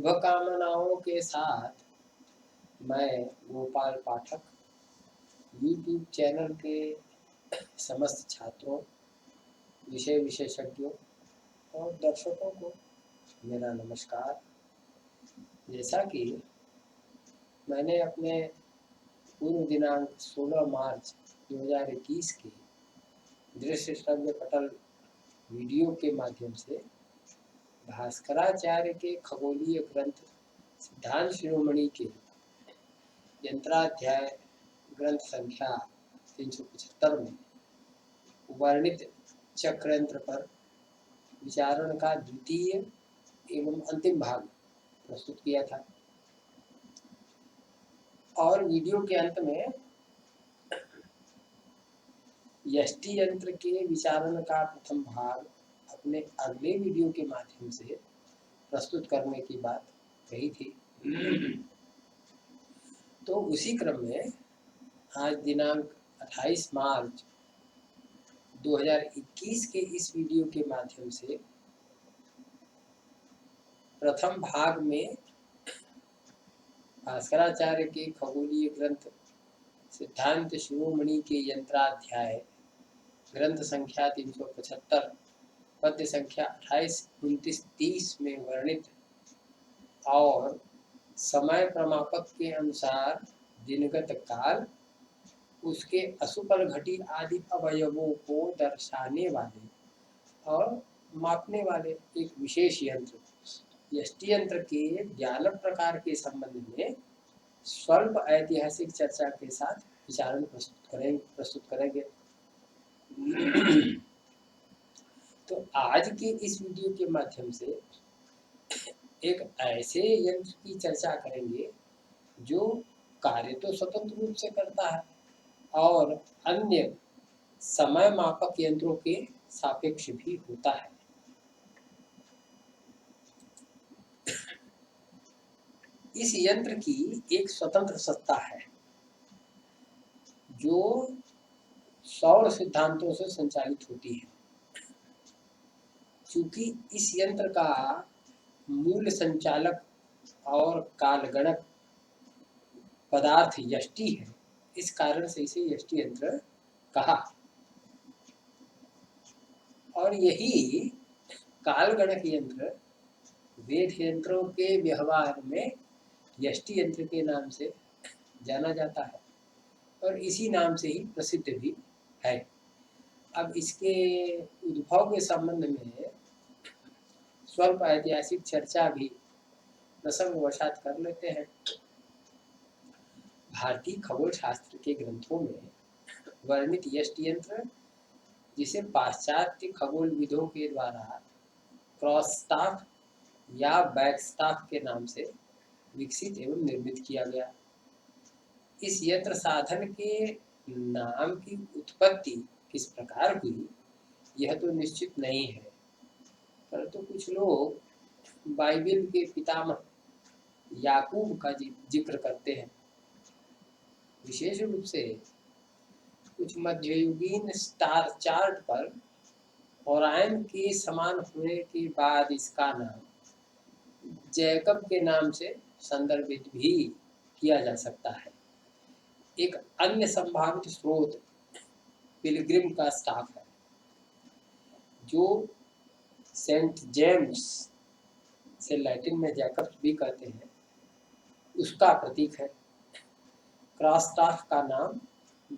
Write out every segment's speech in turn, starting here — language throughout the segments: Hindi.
शुभकामनाओं के साथ मैं गोपाल पाठक यूट्यूब चैनल के समस्त छात्रों, विषय विशेषज्ञों और दर्शकों को मेरा नमस्कार। जैसा कि मैंने अपने पूर्व दिनांक 16 मार्च 2021 की दृश्य श्रव्य पटल वीडियो के माध्यम से भास्कराचार्य के खगोलीय ग्रंथ सिद्धांत शिरोमणि के यंत्राध्याय ग्रंथ संख्या 375 में वर्णित चक्र यंत्र पर विचारण का द्वितीय एवं अंतिम भाग प्रस्तुत किया था और वीडियो के अंत में यष्टि यंत्र के विचारण का प्रथम भाग अपने अगले वीडियो के माध्यम से प्रस्तुत करने की बात कही थी। तो उसी क्रम में आज दिनांक 28 मार्च 2021 के इस वीडियो के माध्यम से प्रथम भाग में भास्कराचार्य के खगोलीय ग्रंथ सिद्धांत शिरोमणि के यंत्राध्याय ग्रंथ संख्या 375 पद्य संख्या 28, 29, 30 में वर्णित और समय प्रमापक के अनुसार दिनगत काल, उसके अशुपल घटी आदि अवयवों को दर्शाने वाले और मापने वाले एक विशेष यंत्र यष्टि यंत्र के ज्ञान प्रकार के संबंध में स्वल्प ऐतिहासिक चर्चा के साथ विचारण प्रस्तुत करेंगे। तो आज के इस वीडियो के माध्यम से एक ऐसे यंत्र की चर्चा करेंगे जो कार्य तो स्वतंत्र रूप से करता है और अन्य समय मापक यंत्रों के सापेक्ष भी होता है। इस यंत्र की एक स्वतंत्र सत्ता है जो सौर सिद्धांतों से संचालित होती है। चूंकि इस यंत्र का मूल संचालक और कालगणक पदार्थ यष्टि है, इस कारण से इसे यष्टि यंत्र कहा। और यही कालगणक यंत्र वेद यंत्रों के व्यवहार में यष्टि यंत्र के नाम से जाना जाता है और इसी नाम से ही प्रसिद्ध भी है। अब इसके उद्भव के संबंध में स्वल्प ऐतिहासिक चर्चा भी प्रसंगवशात कर लेते हैं। भारतीय खगोल शास्त्र के ग्रंथों में वर्णित यष्टि यंत्र, जिसे पाश्चात्य खगोलविदों के द्वारा क्रॉसस्टाफ या बैकस्टाफ के नाम से विकसित एवं निर्मित किया गया। इस यंत्र साधन के नाम की उत्पत्ति किस प्रकार हुई यह तो निश्चित नहीं है, परंतु कुछ लोग बाइबिल के पितामह याकूब का जिक्र करते हैं। विशेष रूप से कुछ मध्ययुगीन स्टार चार्ट पर ओरायन के समान होने के बाद इसका नाम जैकब के नाम से संदर्भित भी किया जा सकता है। एक अन्य संभावित स्रोत पिलग्रिम का स्टाफ है, जो सेंट जेम्स से लैटिन में जैकब भी कहते हैं, उसका प्रतीक है। क्रॉस स्टाफ का नाम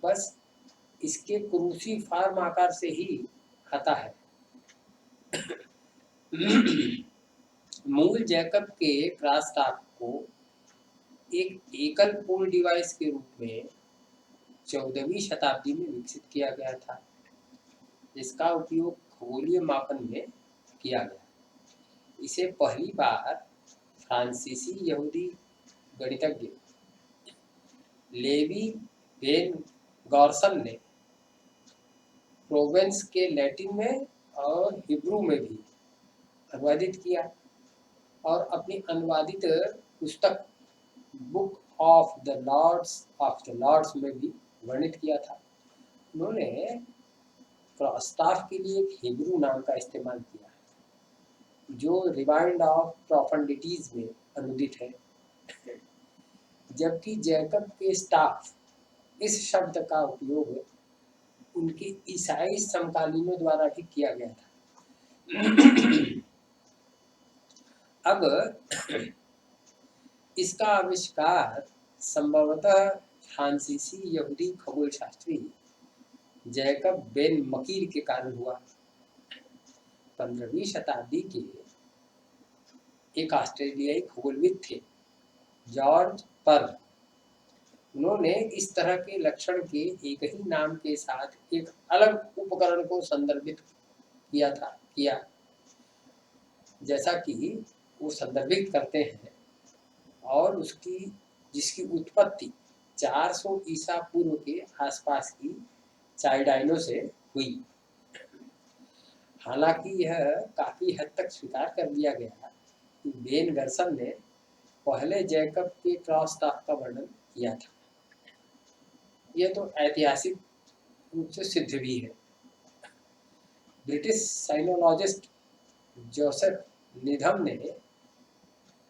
बस इसके क्रूसीफॉर्म आकार से ही आता है। मूल जैकब के क्रॉस स्टाफ को एक एकल पोल डिवाइस के रूप में 14वीं शताब्दी में विकसित किया गया था, जिसका उपयोग खगोलीय मापन में किया गया। इसे पहली बार फ्रांसीसी यहूदी गणितज्ञ लेवी वेन गॉर्सन ने प्रोवेंस के लैटिन में और हिब्रू में भी अनुवादित किया और अपनी अनुवादित पुस्तक बुक ऑफ द लॉर्ड्स में भी वर्णित किया था। उन्होंने क्रॉसस्टाफ के लिए एक हिब्रू नाम का इस्तेमाल किया, जो रिवाइंड ऑफ प्रोफंडिटीज में अनुदित है, जबकि जैकब के स्टाफ इस शब्द का उपयोग उनके ईसाई समकालीनों द्वारा भी किया गया था। अब इसका आविष्कार संभवतः फ्रांसीसी यहूदी खगोलशास्त्री जैकब बेन मकीर के कारण हुआ। 15वीं शताब्दी के एक ऑस्ट्रेलियाई खगोलविद थे, जॉर्ज पर्ल। उन्होंने इस तरह के लक्षण के एक ही नाम के साथ एक अलग उपकरण को संदर्भित किया जैसा कि वो संदर्भित करते हैं, और जिसकी उत्पत्ति 400 ईसा पूर्व के आसपास की चाइडाइनो से हुई। हालांकि यह काफी हद तक स्वीकार कर लिया गया कि बेन गर्सन ने पहले जैकब के क्रॉस ताफ का वर्णन किया था। यह तो ऐतिहासिक रूप से सिद्ध भी है। ब्रिटिश साइनोलॉजिस्ट जोसेफ निधम ने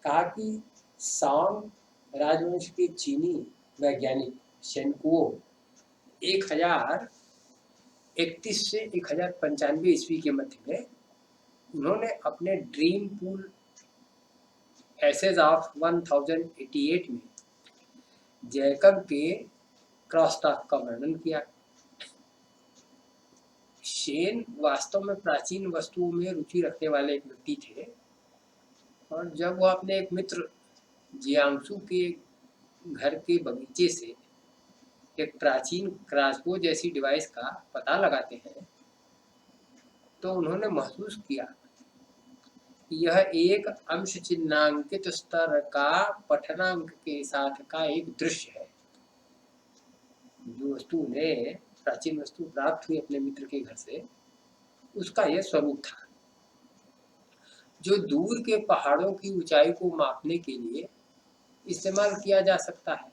कहा कि सांग राजवंश के चीनी वैज्ञानिक शेनकुओ 1031 से 1095 ईस्वी के मध्य में उन्होंने अपने ड्रीम पूल एसेज ऑफ 1088 में जैकब के क्रॉसटॉक का वर्णन किया। शेन वास्तव में प्राचीन वस्तुओं में रुचि रखने वाले एक व्यक्ति थे, और जब वह अपने एक मित्र जियांगसू के घर के बगीचे से एक प्राचीन क्रॉसबो जैसी डिवाइस का पता लगाते हैं, तो उन्होंने महसूस किया कि यह एक अंश चिन्हांकित स्तर का पठनांक के साथ का एक दृश्य है। जो वस्तु उन्हें प्राचीन वस्तु प्राप्त हुई अपने मित्र के घर से, उसका यह स्वरूप था, जो दूर के पहाड़ों की ऊंचाई को मापने के लिए इस्तेमाल किया जा सकता है।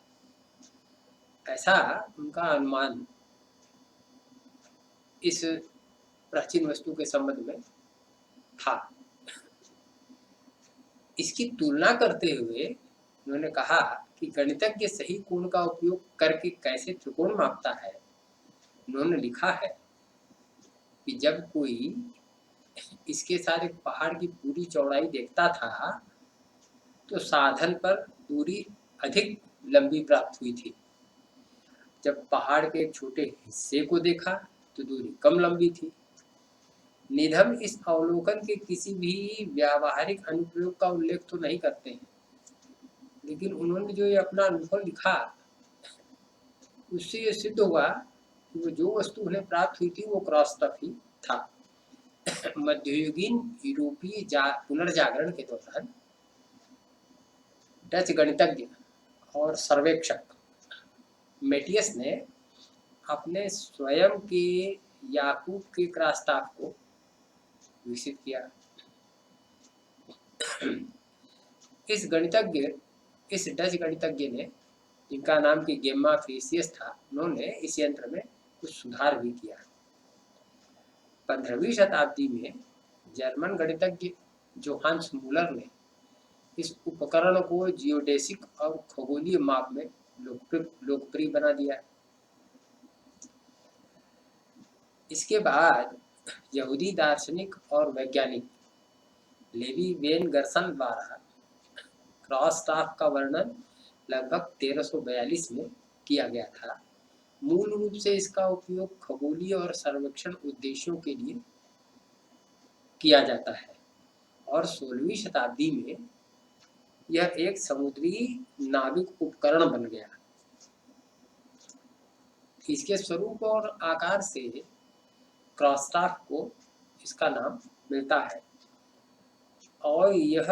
ऐसा उनका अनुमान इस प्राचीन वस्तु के संबंध में था। इसकी तुलना करते हुए उन्होंने कहा कि गणितज्ञ सही कोण का उपयोग करके कैसे त्रिकोण मापता है। उन्होंने लिखा है कि जब कोई इसके साथ एक पहाड़ की पूरी चौड़ाई देखता था, तो साधन पर दूरी अधिक लंबी प्राप्त हुई थी। जब पहाड़ के एक छोटे हिस्से को देखा तो दूरी कम लंबी थी। निधम इस अवलोकन के किसी भी व्यावहारिक अनुप्रयोग का उल्लेख तो नहीं करते हैं, लेकिन उन्होंने जो ये अपना अनुभव लिखा, उससे ये सिद्ध हुआ कि वो जो वस्तु उन्हें प्राप्त हुई थी वो क्रॉसटॉक ही था। मध्ययुगीन यूरोपीय पुनर्जागरण के दौरान डच गणितज्ञ और सर्वेक्षक मेटियस ने अपने स्वयं के याकूब के क्रॉसटॉक को विकसित किया। इस डच गणितज्ञ ने, जिनका नाम की गेम्मा फ्रीसियस था, उन्होंने इस यंत्र में कुछ सुधार भी किया। 15वीं शताब्दी में जर्मन गणितज्ञ जोहान्स मूलर ने इस उपकरण को जियोडेसिक और खगोलीय माप में लोकप्रिय बना दिया। इसके बाद यहूदी दार्शनिक और वैज्ञानिक लेवी वेन गर्सन द्वारा क्रॉसटॉक का वर्णन लगभग 1342 में किया गया था। मूल रूप से इसका उपयोग खगोलीय और सर्वेक्षण उद्देश्यों के लिए किया जाता है, और 16वीं शताब्दी में यह एक समुद्री नाविक उपकरण बन गया। इसके स्वरूप और आकार से क्रॉसटॉक को इसका नाम मिलता है, और यह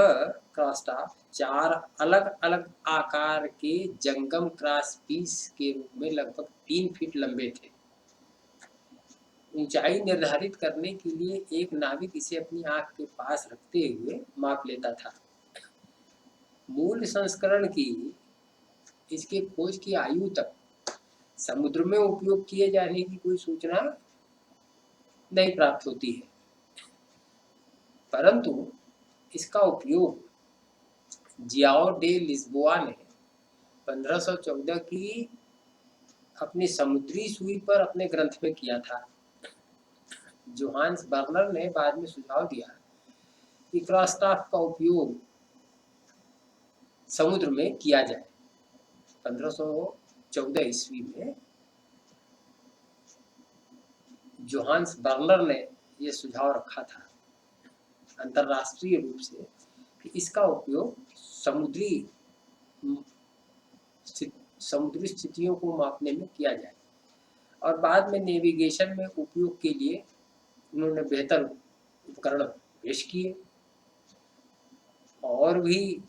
क्रॉसटॉक 4 अलग अलग आकार के जंगम क्रॉस पीस के रूप में लगभग 3 फीट लंबे थे। ऊंचाई निर्धारित करने के लिए एक नाविक इसे अपनी आंख के पास रखते हुए माप लेता था। मूल संस्करण की इसके खोज की आयु तक समुद्र में उपयोग किए जाने की कोई सूचना नहीं प्राप्त होती है, परंतु इसका उपयोग जियाओ डे लिस्बोआ ने 1514 की अपनी समुद्री सुई पर अपने ग्रंथ में किया था। जोहान्स बर्नर ने बाद में सुझाव दिया कि क्रॉसस्टाफ का उपयोग समुद्र में किया जाए। 1514 ईस्वी में जोहान्स बर्नर ने यह सुझाव रखा था अंतरराष्ट्रीय रूप से कि इसका उपयोग समुद्री स्थितियों को मापने में किया जाए। और बाद में नेविगेशन में उपयोग के लिए उन्होंने बेहतर उपकरण पेश किए और भी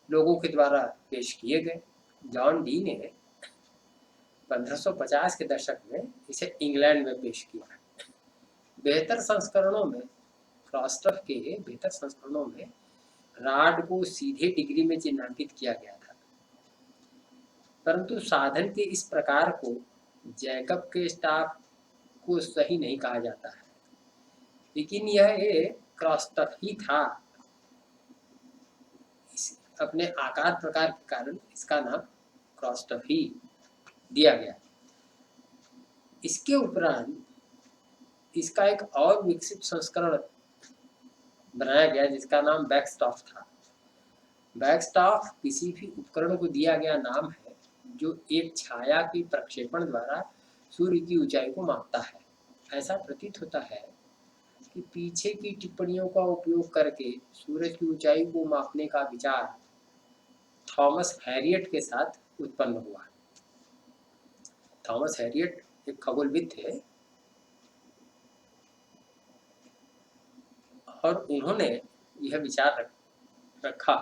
लोगों के द्वारा पेश किए गए। जॉन डी ने 1550 के दशक में इसे इंग्लैंड में पेश किया। बेहतर संस्करणों में क्रॉसस्टाफ के बेहतर संस्करणों में राड को सीधे डिग्री में चिन्हांकित किया गया था, परंतु साधन के इस प्रकार को जैकब के स्टाफ को सही नहीं कहा जाता है, लेकिन यह एक क्रॉसस्टाफ ही था। अपने आकार प्रकार के कारण इसका नाम क्रॉसस्टाफ ही दिया गया। इसके उपरांत इसका एक और विकसित संस्करण बनाया गया जिसका नाम बैकस्टाफ था। बैकस्टाफ किसी भी उपकरण को दिया गया नाम है जो एक छाया के प्रक्षेपण द्वारा सूर्य की ऊंचाई को मापता है। ऐसा प्रतीत होता है कि पीछे की टिप्पणियों का उपयोग करके सूरज की ऊंचाई को मापने का विचार थॉमस हैरियट के साथ उत्पन्न हुआ। थॉमस हैरियट एक खगोलविद थे और उन्होंने यह विचार रखा।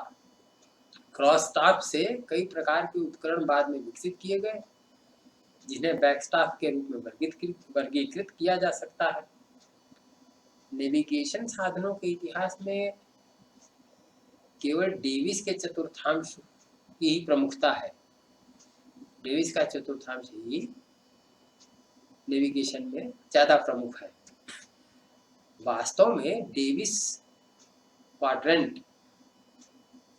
क्रॉसस्टाफ से कई प्रकार के उपकरण बाद में विकसित किए गए जिन्हें बैकस्टाफ के रूप में वर्गीकृत किया जा सकता है। नेविगेशन साधनों के इतिहास में केवल डेविस के चतुर्थांश की ही प्रमुखता है। डेविस का चतुर्थांश ही नेविगेशन में ज्यादा प्रमुख है। वास्तव में डेविस क्वाड्रेंट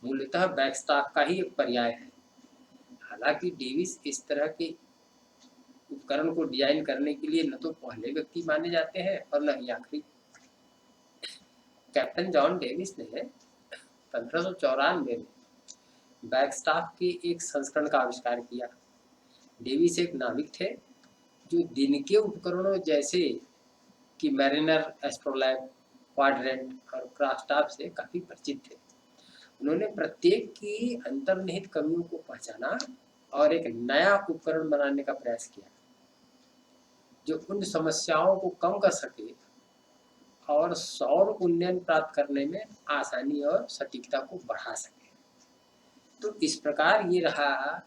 मूलतः बैकस्टाफ का ही एक पर्याय है। हालांकि डेविस इस तरह के उपकरण को डिजाइन करने के लिए न तो पहले व्यक्ति माने जाते हैं और न ही आखिरी। कैप्टन जॉन डेविस ने 1594 में बैकस्टाफ के एक संस्करण का आविष्कार किया। डेविस एक नाविक थे जो दिन के उपकरणों जैसे कि मैरिनर, एस्ट्रोलैब, क्वाड्रेंट और क्रॉसस्टाफ से काफी परिचित थे। उन्होंने प्रत्येक की अंतर्निहित कमियों को पहचाना और एक नया उपकरण बनाने का प्रयास किया जो उन समस्याओं को कम कर सके और सौर उन्नयन प्राप्त करने में आसानी और सटीकता को बढ़ा सके। तो इस प्रकार ये रहा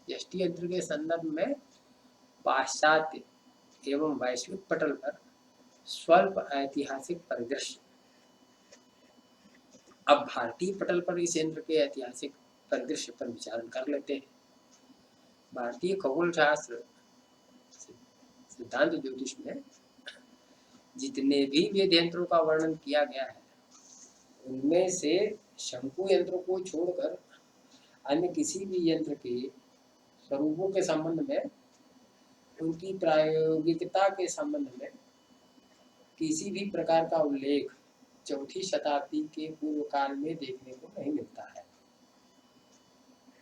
यष्टि यंत्र के संदर्भ में पाश्चात्य एवं वैश्विक पटल पर स्वल्प ऐतिहासिक परिदृश्य। अब भारतीय पटल पर इस यंत्र के ऐतिहासिक परिदृश्य पर विचार कर लेते हैं। भारतीय खगोल शास्त्र सिद्धांत ज्योतिष में जितने भी वेद यंत्रों का वर्णन किया गया है उनमें से शंकु यंत्रों को छोड़कर अन्य किसी भी यंत्र के स्वरूपों के संबंध में, उनकी प्रायोगिकता के संबंध में किसी भी प्रकार का उल्लेख चौथी शताब्दी के पूर्व काल में देखने को नहीं मिलता है।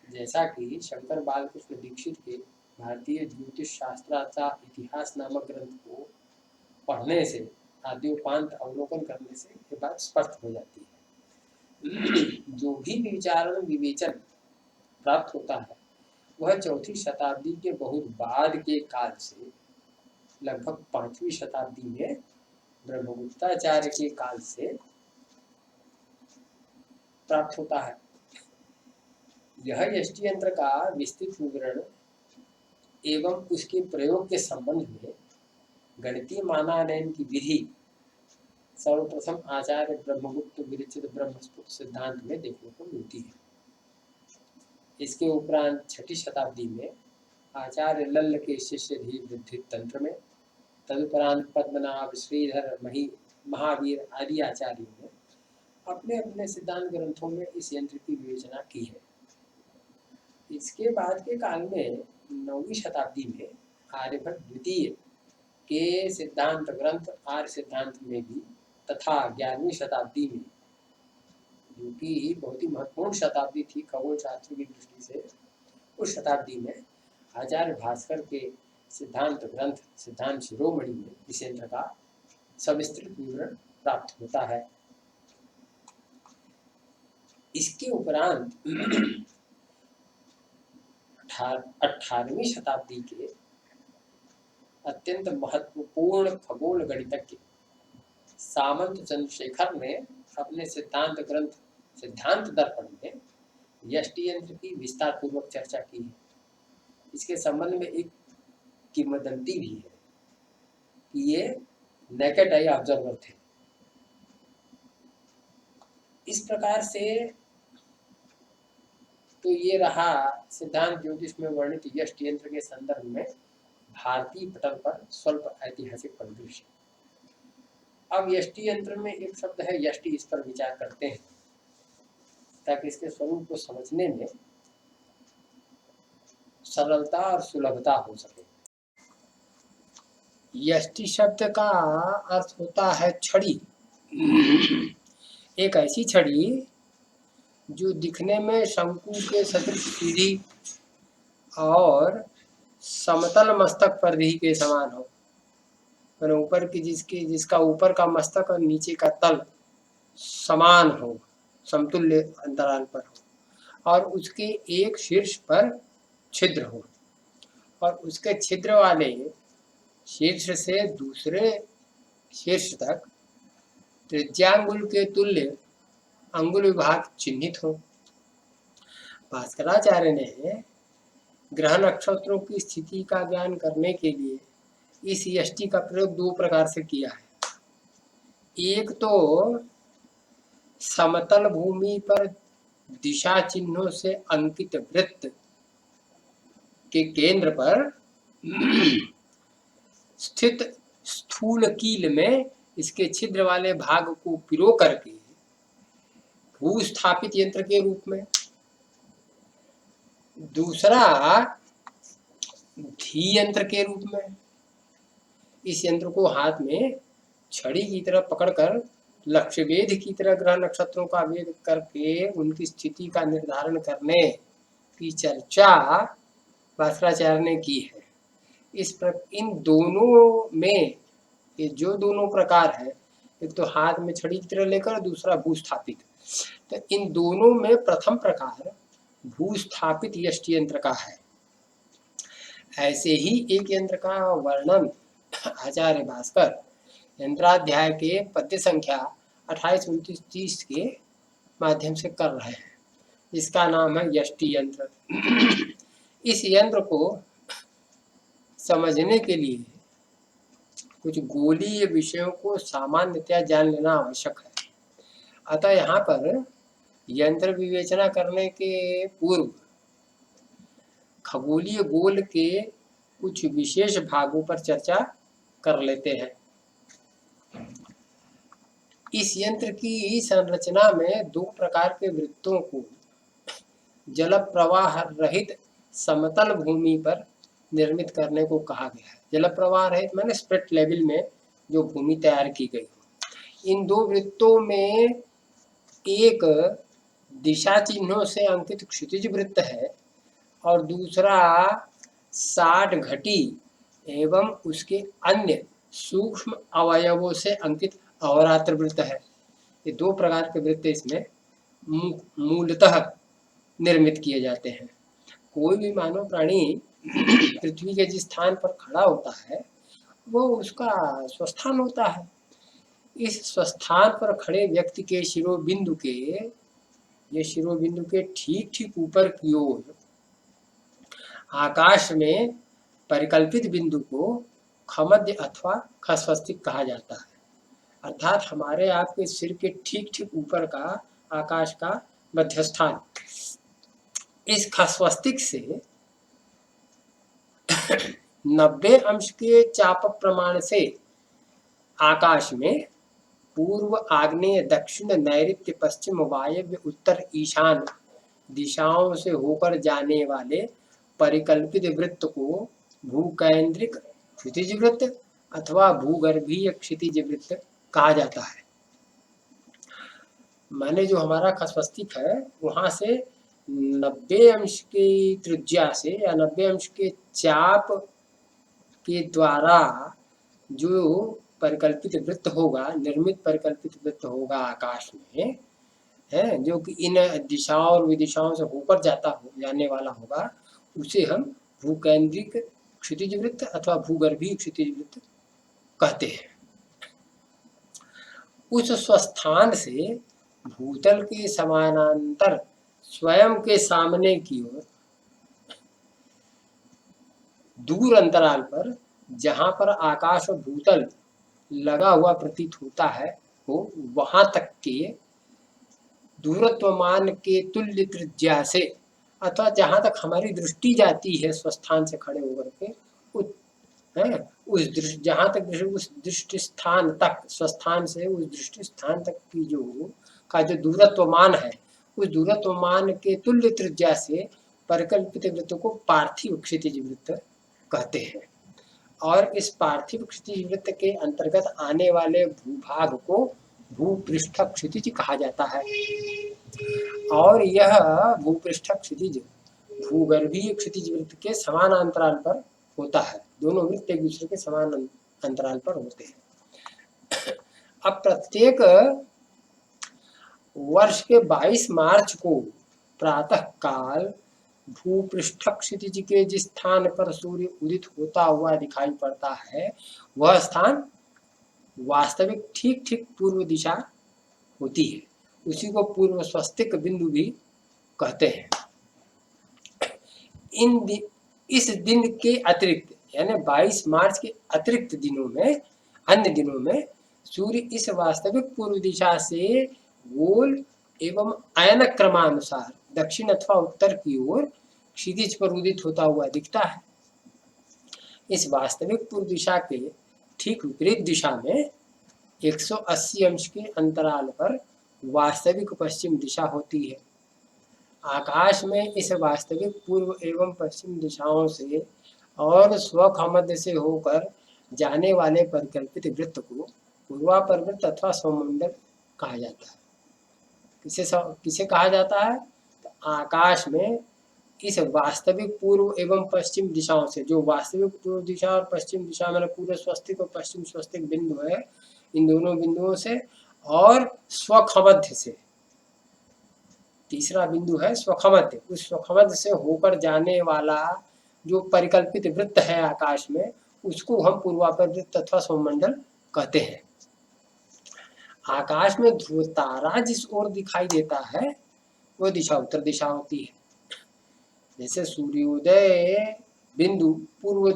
जैसा कि शंकर बालकृष्ण दीक्षित के भारतीय ज्योतिष शास्त्राचा इतिहास नामक ग्रंथ को पढ़ने से, आद्योपांत अवलोकन करने से ये बात स्पष्ट हो जाती है। जो भी विचारण विवेचन प्राप्त होता है वह चौथी शताब्दी के बहुत बाद के काल से लगभग 5वीं शताब्दी में ब्रह्मगुप्ताचार्य के काल से प्राप्त होता है। यह यष्टि यंत्र का विस्तृत विवरण एवं उसके प्रयोग के संबंध में गणितीय मानानयन की विधि सर्वप्रथम आचार्य ब्रह्मगुप्त विरचित ब्रह्मस्फुट सिद्धांत में देखने को मिलती है। इसके उपरांत 6ठी शताब्दी में आचार्य लल्ल के शिष्य वृद्धि तंत्र में, तदुपरांत पद्मनाभ, श्रीधर, महावीर आदि आचार्यों ने अपने अपने सिद्धांत ग्रंथों में इस यंत्र की विवेचना की है। इसके बाद के काल में 9वीं शताब्दी में आर्यभट्ट द्वितीय के सिद्धांत ग्रंथ आर्य सिद्धांत में भी तथा 11वीं शताब्दी में, जो कि बहुत ही महत्वपूर्ण शताब्दी थी खगोल शास्त्र की दृष्टि से, उस शताब्दी में आचार्य भास्कर के सिद्धांत ग्रंथ सिद्धांत शिरोमणि में इस यंत्र का सविस्तृत विवरण प्राप्त होता है। इसके उपरांत 18वीं शताब्दी के अत्यंत महत्वपूर्ण खगोल गणितज्ञ सामंत चंद्रशेखर ने अपने सिद्धांत ग्रंथ सिद्धांत दर्पण में यष्टि यंत्र की विस्तार पूर्वक चर्चा की है। इसके संबंध में एक किंवदंती भी है कि ये नेकेड आई ऑब्जर्वर थे। इस प्रकार से तो ये रहा सिद्धांत ज्योतिष में वर्णित यष्टि यंत्र के संदर्भ में भारतीय पटल पर स्वल्प ऐतिहासिक परिदृश्य। अब यष्टि यंत्र में एक शब्द है यष्टि, इस पर विचार करते हैं ताकि इसके स्वरूप को समझने में सरलता और सुलभता हो सके। यष्टि शब्द का अर्थ होता है छड़ी। एक ऐसी छड़ी जो दिखने में शंकु के सदृश सीधी और समतल मस्तक परिधि के समान हो, पर ऊपर की जिसका ऊपर का मस्तक और नीचे का तल समान हो, समतुल्य अंतराल पर हो, और उसके एक शीर्ष पर छिद्र हो, और उसके छिद्र वाले शीर्ष से दूसरे शीर्ष तक त्रिज्यांगुल के तुल्य अंगुल विभाग चिन्हित हो। भास्कराचार्य ने ग्रह नक्षत्रों की स्थिति का ज्ञान करने के लिए इस यष्टि का प्रयोग 2 प्रकार से किया है। एक तो समतल भूमि पर दिशा चिन्हों से अंकित वृत्त के केंद्र पर स्थित स्थूल कील में इसके छिद्र वाले भाग को पिरो करके भूस्थापित यंत्र के रूप में, दूसरा धी यंत्र के रूप में। इस यंत्र को हाथ में छड़ी की तरह पकड़कर लक्ष्य वेध की तरह ग्रह नक्षत्रों का वेद करके उनकी स्थिति का निर्धारण करने की चर्चा भास्कराचार्य ने की है। इन दोनों में ये जो दोनों प्रकार है, एक तो हाथ में छड़ी की तरह लेकर, दूसरा भूस्थापित, तो इन दोनों में प्रथम प्रकार भूस्थापित यष्टि यंत्र का है। ऐसे ही एक यंत्र का वर्णन आचार्य भास्कर यंत्राध्याय के पद्य संख्या 28, 29, 30 के माध्यम से कर रहे हैं। इसका नाम है यष्टि यंत्र। इस यंत्र को समझने के लिए कुछ गोलीय विषयों को सामान्यतया जान लेना आवश्यक है। अतः यहाँ पर यंत्र विवेचना करने के पूर्व खगोलीय गोल के कुछ विशेष भागों पर चर्चा कर लेते हैं। इस यंत्र की संरचना में 2 प्रकार के वृत्तों को जल प्रवाह रहित समतल भूमि पर निर्मित करने को कहा गया है। जल प्रवाह रहित माने स्प्रेड लेवल में जो भूमि तैयार की गई। इन 2 वृत्तों में एक दिशा चिन्हों से अंकित क्षितिज वृत्त है और दूसरा 60 घटी एवं उसके अन्य सूक्ष्म अवयवों से अंकित अवरात्र वृत्त है। ये 2 प्रकार के वृत्त इसमें मूलतः निर्मित किए जाते हैं। कोई भी मानव प्राणी पृथ्वी के जिस स्थान पर खड़ा होता है वो उसका स्वस्थान होता है। इस स्वस्थान पर खड़े व्यक्ति के शिरोबिंदु के ठीक ठीक ऊपर की ओर आकाश में परिकल्पित बिंदु को खमध्य अथवा खस्वस्तिक कहा जाता है। अर्थात हमारे आपके सिर के ठीक ठीक ऊपर का आकाश का मध्यस्थान। इस खस्वस्तिक से 90 अंश के चाप प्रमाण से आकाश में पूर्व, आग्नेय, दक्षिण, नैऋत्य, पश्चिम, वायव्य, उत्तर, ईशान दिशाओं से होकर जाने वाले परिकल्पित वृत्त को भूकेंद्रिक क्षितिज वृत्त अथवा भूगर्भीय क्षितिज वृत्त कहा जाता है। माने जो हमारा खस्वस्तिक है वहां से 90 अंश की त्रिज्या से या 90 अंश के चाप के द्वारा जो परिकल्पित वृत्त होगा, निर्मित परिकल्पित वृत्त होगा आकाश में, है जो कि इन दिशाओं और विदिशाओं से होकर जाने वाला होगा, उसे हम भूकेंद्रिक क्षितिज वृत्त अथवा भूगर्भीय क्षितिज वृत्त कहते हैं। उस स्वस्थान से भूतल के समानांतर स्वयं के सामने की ओर दूर अंतराल पर, जहां पर आकाश और भूतल लगा हुआ प्रतीत होता है, वो वहां तक के दूरत्वमान के तुल्य त्रिज्या से, अथवा जहां तक हमारी दृष्टि जाती है स्वस्थान से खड़े होकर के, उस जहां तक उस दृष्टि स्थान तक, स्वस्थान से उस दृष्टि स्थान तक की जो दूरत्वमान है, उस दूरत्वमान के तुल्य त्रिज्या से परिकल्पित वृत्त को पार्थिव क्षितिज वृत्त कहते हैं। और इस पार्थिव क्षितिज वृत्त के अंतर्गत आने वाले भूभाग को भूपृष्ठ क्षितिज कहा जाता है। और यह भूपृष्ठ क्षितिज भूगर्भीय क्षितिज वृत्त के समान अंतराल पर होता है। दोनों वृत्त एक दूसरे के समान अंतराल पर होते हैं। अब प्रत्येक वर्ष के 22 मार्च को प्रातः काल भूपृष्ठ क्षितिज के जिस स्थान पर सूर्य उदित होता हुआ दिखाई पड़ता है, वह स्थान वास्तविक ठीक ठीक पूर्व दिशा होती है। उसी को पूर्व स्वस्तिक बिंदु भी कहते हैं। इस दिन के अतिरिक्त, यानी 22 मार्च के अतिरिक्त दिनों में, अन्य दिनों में सूर्य इस वास्तविक पूर्व दिशा से गोल एवं आयन क्रमानुसार दक्षिण अथवा उत्तर की ओर क्षितिज पर उदित होता हुआ दिखता है। इस वास्तविक पूर्व दिशा के ठीक विपरीत दिशा में 180 अंश के अंतराल पर वास्तविक पश्चिम दिशा होती है। आकाश में इस वास्तविक पूर्व एवं पश्चिम दिशाओं से और स्वखमध्य से होकर जाने वाले परिकल्पित वृत्त को पूर्वापरवृत्त अथवा स्वमंडल कहा जाता है। किसे कहा जाता है? तो आकाश में इस वास्तविक पूर्व एवं पश्चिम दिशाओं से, जो वास्तविक पूर्व दिशा और पश्चिम दिशा में पूर्व स्वस्तिक और पश्चिम स्वस्तिक बिंदु है, इन दोनों बिंदुओं से और स्वखमध्य से, तीसरा बिंदु है स्वखमध्य, उस स्वखमध्य से होकर जाने वाला जो परिकल्पित वृत्त है आकाश में, उसको हम पूर्वापर वृत्त अथवा स्वमंडल कहते हैं। आकाश में ध्रुव तारा जिस ओर दिखाई देता है वह दिशा उत्तर दिशा होती है। जैसे सूर्योदय बिंदु पूर्व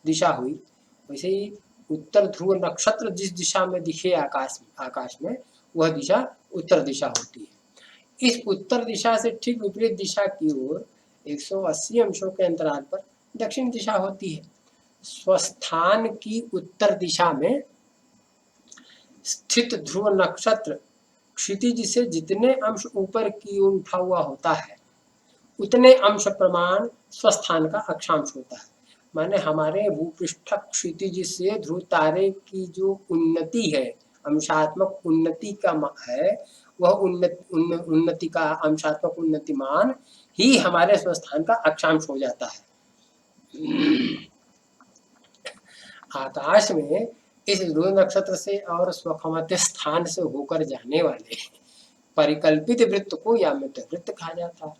दिशा हुई, वैसे ही उत्तर ध्रुव नक्षत्र जिस दिशा में दिखे आकाश में, वह दिशा उत्तर दिशा होती है। इस उत्तर दिशा से ठीक विपरीत दिशा की ओर 180 अंशों के अंतराल पर दक्षिण दिशा होती है। स्वस्थान की उत्तर दिशा में स्थित ध्रुव नक्षत्र क्षितिज से जितने अंश ऊपर की ओर उठा हुआ होता है, उतने अंश प्रमाण स्वस्थान का अक्षांश होता है। माने हमारे भूपृष्ठ क्षितिज से ध्रुव तारे की जो उन्नति है, अंशात्मक उन्नति का है, वह उन्नति का अंशात्मक उन्नतिमान ही हमारे स्वस्थान का अक्षांश हो जाता है। आकाश में इस ध्रुव नक्षत्र से और स्वखमध्य स्थान से होकर जाने वाले परिकल्पित वृत्त को यामित वृत्त कहा जाता है।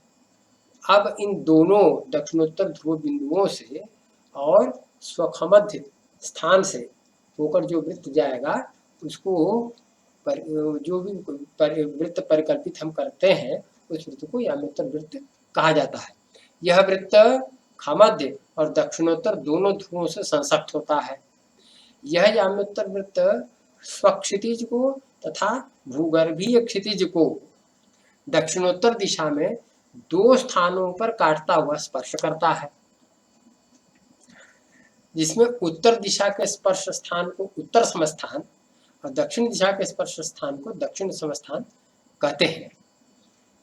अब इन दोनों दक्षिणोत्तर ध्रुव बिंदुओं से और स्वखमध्य स्थान से होकर जो वृत्त जाएगा, उसको जो भी वृत्त परिकल्पित हम करते हैं, उस वृत्त को याम्योत्तर वृत्त कहा जाता है। यह वृत्त खमध्य और दक्षिणोत्तर दोनों ध्रुवों से संसक्त होता है। यह याम्योत्तर वृत्त स्वक्षितिज को तथा भूगर्भीय क्षितिज को दक्षिणोत्तर दिशा में 2 स्थानों पर काटता हुआ स्पर्श करता है, जिसमें उत्तर दिशा के स्पर्श स्थान को उत्तर समस्थान और दक्षिण दिशा के स्पर्श स्थान को दक्षिण समस्थान कहते हैं।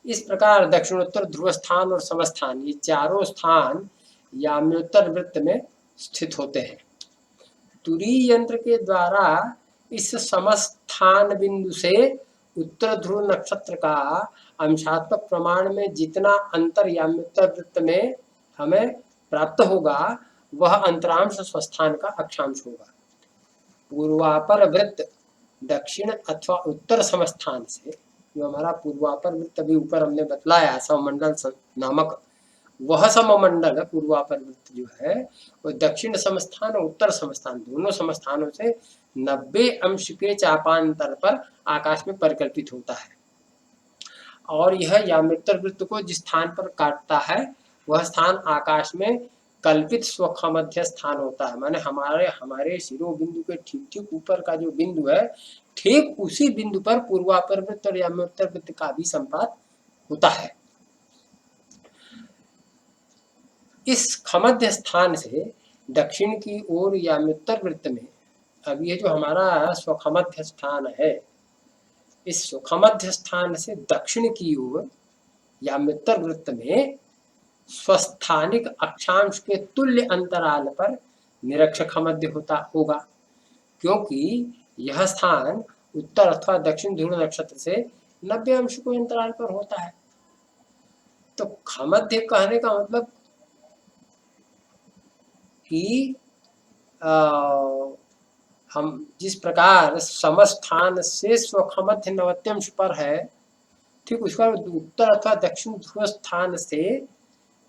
इस प्रकार दक्षिणोत्तर ध्रुव स्थान और समस्थान ये चारों स्थान याम्योत्तर वृत्त में स्थित होते हैं। तुरीय यंत्र के द्वारा इस समस्थान बिंदु से उत्तर ध्रुव नक्षत्र का अंशात्मक प्रमाण में जितना अंतर याम्योत्तर वृत्त में हमें प्राप्त होगा वह अंतरांश स्वस्थान का अक्षांश होगा। पूर्वापर वृत्त दक्षिण अथवा उत्तर समस्थान से, जो हमारा पूर्वापर वृत्त अभी ऊपर हमने बतलाया सममंडल नामक, वह सममंडल पूर्वापर वृत्त जो है वो दक्षिण समस्थान और उत्तर समस्थान दोनों समस्थानों से 90 अंश के चापांतर पर आकाश में परिकल्पित होता है। और यह याम्योत्तर वृत्त को जिस स्थान पर काटता है वह स्थान आकाश में कल्पित स्वखमध्य स्थान होता है। माने हमारे शिरोबिंदु के ठीक ठीक ऊपर का जो बिंदु है, ठीक उसी बिंदु पर पूर्वापर वृत्त और याम्योत्तर वृत्त का भी संपात होता है। इस खमध्य स्थान से दक्षिण की ओर याम्योत्तर वृत्त में, अब ये जो हमारा स्वखमध्य स्थान है, इस स्वखमध्य स्थान से दक्षिण की ओर याम्योत्तर वृत्त में स्वस्थानिक अक्षांश के तुल्य अंतराल पर निरक्षक मध्य होगा, क्योंकि यह स्थान उत्तर अथवा दक्षिण ध्रुव नक्षत्र से 90 अंश के अंतराल पर होता है। तो खमध्य कहने का मतलब कि हम जिस प्रकार समस्थान से स्वखमध्य 90 अंश पर है, ठीक उसका उत्तर अथवा दक्षिण ध्रुव स्थान से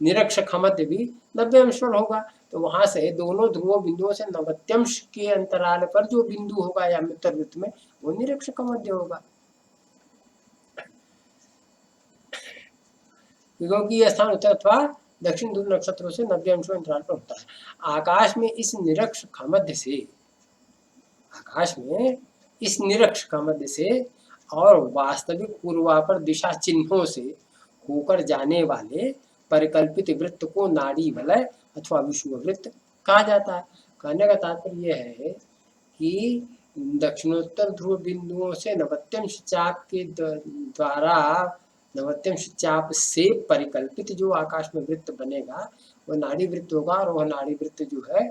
निरक्षक मध्य भी 90 अंश पर होगा। तो वहां से दोनों ध्रुव बिंदुओं से 90 अंश के अंतराल पर जो बिंदु होगा याम्योत्तर वृत्त में वो निरक्षक मध्य होगा, क्योंकि यह स्थान उत्तर अथवा दक्षिण ध्रुव नक्षत्रों से 90 अंश के अंतराल पर होता है। आकाश में इस निरक्षक मध्य से और वास्तविक पूर्वापर दिशा चिन्हों से होकर जाने वाले परिकल्पित वृत्त को नाड़ी वलय अथवा विषुववृत्त कहा जाता है। कहने का तात्पर्य यह है कि दक्षिणोत्तर ध्रुव बिंदुओं से 90 अंश चाप के द्वारा 90 अंश चाप से परिकल्पित जो आकाश में वृत्त बनेगा वह नाड़ी वृत्त होगा। और वह नाड़ी वृत्त जो है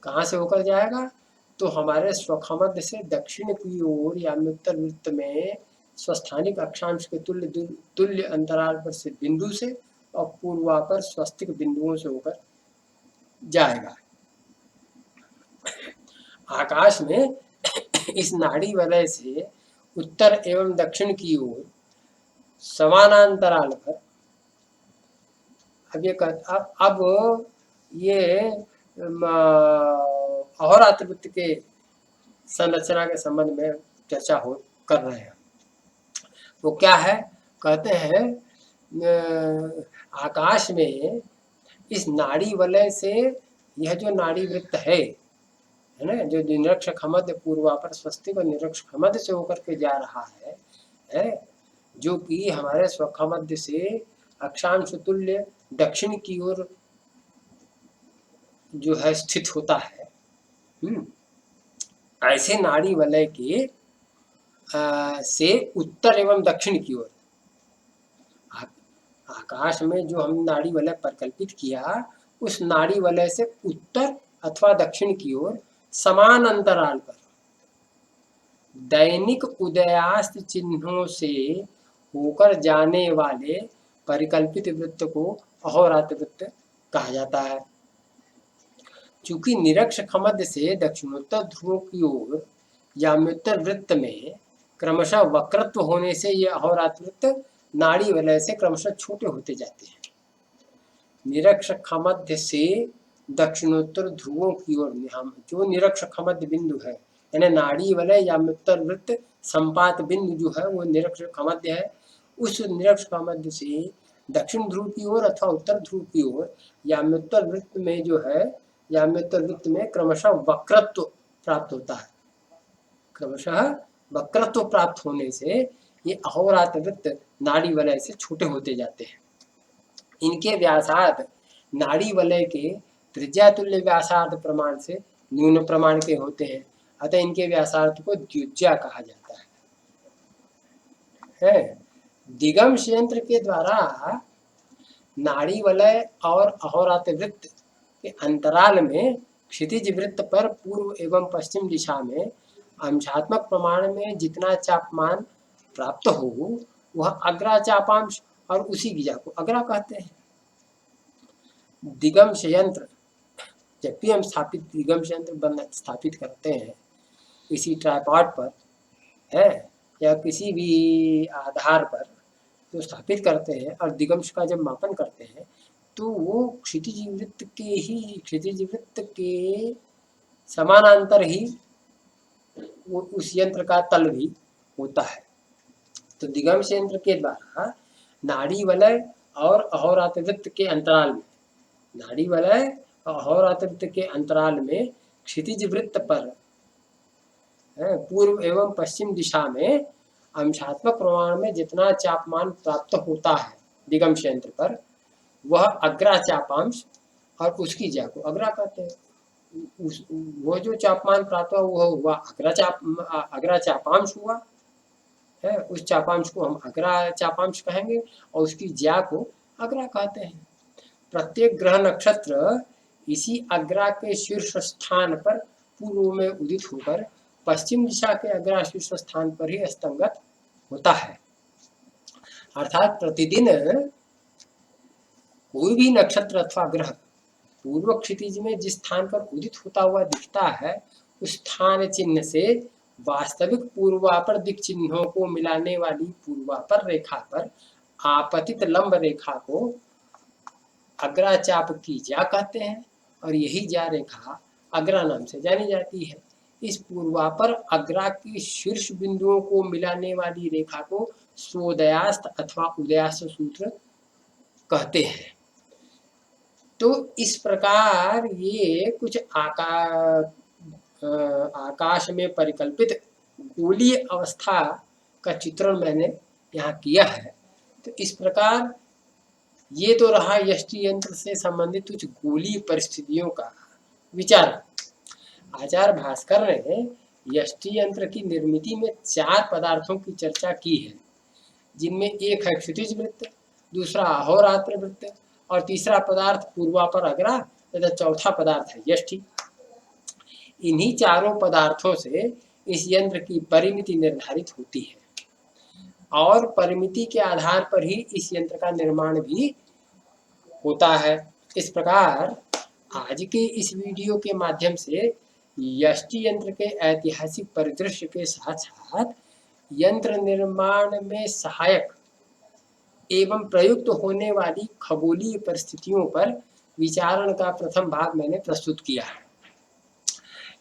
कहाँ से होकर जाएगा, तो हमारे स्वखमध्य से दक्षिण की ओर याम्योत्तर वृत्त में स्वस्थानिक अक्षांश के तुल्य अंतराल पर से बिंदु से और पूर्वापर स्वस्तिक बिंदुओं से होकर जाएगा। आकाश में इस नाड़ी वलय से उत्तर एवं दक्षिण की ओर समानांतराल पर, अब ये अहोरात्र वृत्त के संरचना के संबंध में चर्चा कर रहे हैं। वो क्या है, कहते हैं आकाश में इस नाड़ी वलय से यह जो नाड़ी वृत्त है ना, जो निरक्षक मध्य पूर्वापर स्वस्तिक और निरक्षक मध्य से होकर के जा रहा है, जो कि हमारे स्वखमध्य से अक्षांश तुल्य दक्षिण की ओर जो है स्थित होता है। ऐसे नाड़ी वलय के से उत्तर एवं दक्षिण की ओर आकाश में जो हम नाड़ी वलय परिकल्पित किया, उस नाड़ी वलय से उत्तर अथवा दक्षिण की ओर समान अंतराल पर दैनिक उदयास्त चिन्हों से होकर जाने वाले परिकल्पित वृत्त को अहोरात्र वृत्त कहा जाता है। चूंकि निरक्षक मध्य से दक्षिणोत्तर ध्रुवों की ओर याम्योत्तर वृत्त में क्रमशः वक्रत्व होने से ये अहोरात्र वृत्त नाड़ी वलय से क्रमशः छोटे होते जाते हैं। निरक्षक मध्य से दक्षिणोत्तर ध्रुवों की ओर जो निरक्षक मध्य बिंदु है, यानी नाड़ी वलय याम्योत्तर वृत्त संपात बिंदु जो है वो निरक्षक मध्य है। उस निरक्षक मध्य से दक्षिण ध्रुव की ओर अथवा उत्तर ध्रुव की ओर याम्योत्तर वृत्त में जो है, याम्योत्तर वृत्त में क्रमशः वक्रत्व प्राप्त होता है। क्रमशः वक्रत्व प्राप्त होने से ये अहोरात्र वृत्त नाड़ी वलय से छोटे होते जाते हैं। इनके व्यासार्ध नाड़ी वलय के त्रिज्या तुल्य व्यासार्ध प्रमाण से न्यून प्रमाण के होते हैं। अतः इनके व्यासार्थ को द्विज्या कहा जाता है। दिगंश यंत्र के द्वारा नाड़ी वलय और अहोरात्र वृत्त के अंतराल में क्षितिज वृत्त पर पूर्व एवं पश्चिम दिशा में अंशात्मक प्रमाण में जितना चापमान प्राप्त हो वह अग्रा चापांश और उसी गिजा को अग्रा कहते हैं। दिगंश यंत्र, जब भी हम दिगंश यंत्र स्थापित करते हैं किसी ट्राइपॉड पर है या किसी भी आधार पर तो स्थापित करते हैं और दिगंश का जब मापन करते हैं तो वो क्षितिज वृत्त के समानांतर ही वो उस यंत्र का तल भी होता है। तो दिगंश यंत्र के द्वारा नाड़ी वलय और अहोरात्र वृत्त के अंतराल में क्षितिज वृत्त पर पूर्व एवं पश्चिम दिशा में अंशात्मक प्रमाण में जितना चापमान प्राप्त होता है दिगंश यंत्र पर वह अग्रा चापांश और उसकी ज्या को अग्रा कहते हैं। वो जो चापमान प्राप्त हुआ अग्रा चापांश हुआ है, उस चापांश को हम अग्रा चापांश कहेंगे और उसकी ज्या को अग्रा कहते हैं। प्रत्येक ग्रह नक्षत्र इसी अग्रा के शीर्ष स्थान पर पूर्व में उदित होकर पश्चिम दिशा के अग्रा शीर्ष स्थान पर ही अस्तंगत होता है। अर्थात प्रतिदिन कोई भी नक्षत्र अथवा ग्रह पूर्व क्षितिज में जिस स्थान पर उदित होता हुआ दिखता है उस स्थान चिन्ह से वास्तविक पूर्वापर दिक् चिन्हों को मिलाने वाली पूर्वापर रेखा पर आपतित लंब रेखा को अग्राचाप की ज्या कहते हैं और यही ज्या रेखा अग्रा नाम से जानी जाती है। इस पूर्वापर अग्रा के शीर्ष बिंदुओं को मिलाने वाली रेखा को स्वोदयास्त अथवा उदयास्त सूत्र कहते हैं। तो इस प्रकार ये कुछ आकाश में परिकल्पित गोलीय अवस्था का चित्रण मैंने यहाँ किया है। तो इस प्रकार ये तो रहा यष्टि यंत्र से संबंधित कुछ गोलीय परिस्थितियों का विचार। आचार्य भास्कर ने यष्टि यंत्र की निर्मिति में 4 पदार्थों की चर्चा की है, जिनमें एक है क्षितिज वृत्त, दूसरा अहोरात्र वृत्त और तीसरा पदार्थ पूर्वापर अग्रा तथा चौथा पदार्थ है यष्टि। इन्हीं चारों पदार्थों से इस यंत्र की परिमिति निर्धारित होती है और परिमिति के आधार पर ही इस यंत्र का निर्माण भी होता है। इस प्रकार आज के इस वीडियो के माध्यम से यष्टि यंत्र के ऐतिहासिक परिदृश्य के साथ साथ यंत्र निर्माण में सहायक एवं प्रयुक्त होने वाली खगोलीय परिस्थितियों पर विचारण का प्रथम भाग मैंने प्रस्तुत किया है।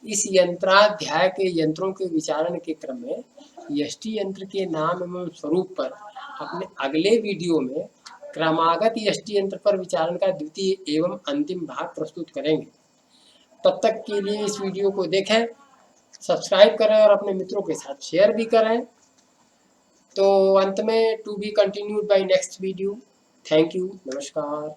इस यंत्राध्याय के यंत्रों के विचारण के क्रम में यष्टि यंत्र के नाम एवं स्वरूप पर अपने अगले वीडियो में क्रमागत यष्टि यंत्र पर विचारण का द्वितीय एवं अंतिम भाग प्रस्तुत करेंगे। तब तक के लिए इस वीडियो को देखें, सब्सक्राइब करें और अपने मित्रों के साथ शेयर भी करें। तो अंत में to be continued by next video. Thank you, नमस्कार।